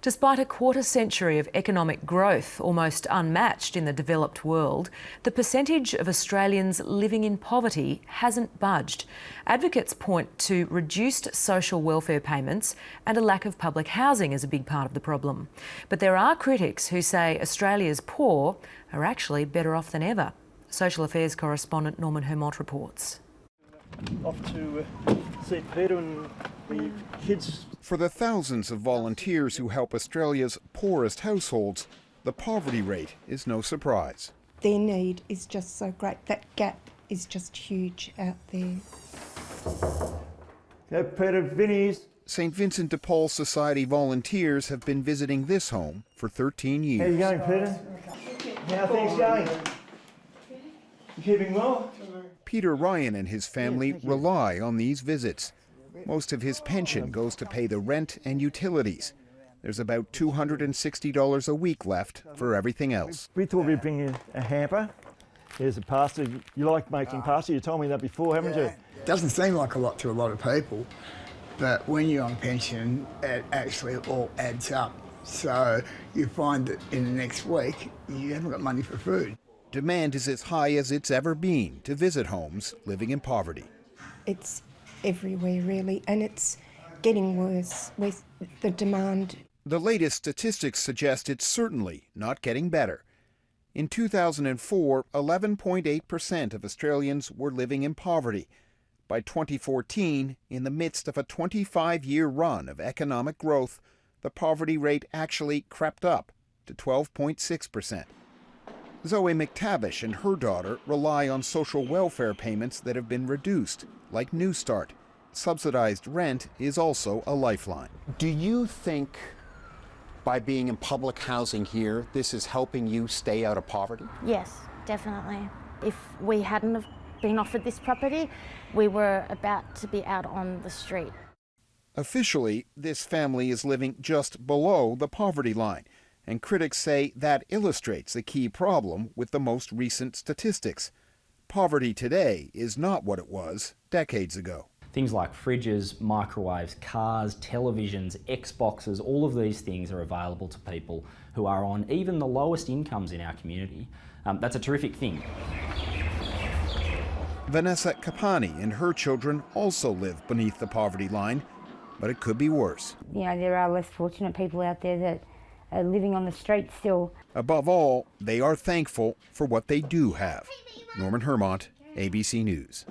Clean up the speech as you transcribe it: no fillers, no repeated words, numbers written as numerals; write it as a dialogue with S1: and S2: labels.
S1: Despite a quarter-century of economic growth, almost unmatched in the developed world, the percentage of Australians living in poverty hasn't budged. Advocates point to reduced social welfare payments and a lack of public housing as a big part of the problem. But there are critics who say Australia's poor are actually better off than ever. Social Affairs correspondent Norman Hermont reports.
S2: Off to see Peter and the kids.
S3: For the thousands of volunteers who help Australia's poorest households, the poverty rate is no surprise.
S4: Their need is just so great. That gap is just huge out there.
S2: Okay, Peter, Vinnie's.
S3: St Vincent de Paul Society volunteers have been visiting this home for 13 years.
S2: How you going, Peter? How are things going? You keeping well?
S3: Peter Ryan and his family rely on these visits. Most of his pension goes to pay the rent and utilities. There's about $260 a week left for everything else.
S2: We thought we'd bring you a hamper. Here's a pasta. You like making pasta? You told me that before, haven't you?
S5: It doesn't seem like a lot to a lot of people, but when you're on pension, it actually all adds up. So you find that in the next week, you haven't got money for food.
S3: Demand is as high as it's ever been to visit homes living in poverty.
S4: It's everywhere really, and it's getting worse with the demand.
S3: The latest statistics suggest it's certainly not getting better. In 2004, 11.8% of Australians were living in poverty. By 2014, in the midst of a 25-year run of economic growth, the poverty rate actually crept up to 12.6%. Zowie Mactavish and her daughter rely on social welfare payments that have been reduced, like New Start. Subsidized rent is also a lifeline.
S6: Do you think by being in public housing here, this is helping you stay out of poverty?
S7: Yes, definitely. If we hadn't have been offered this property, we were about to be out on the street.
S3: Officially, this family is living just below the poverty line, and critics say that illustrates the key problem with the most recent statistics. Poverty today is not what it was decades ago.
S8: Things like fridges, microwaves, cars, televisions, Xboxes, all of these things are available to people who are on even the lowest incomes in our community. That's a terrific thing.
S3: Vanessa Carpani and her children also live beneath the poverty line, but it could be worse.
S9: You know, there are less fortunate people out there that are living on the street still.
S3: Above all, they are thankful for what they do have. Norman Hermont, ABC News.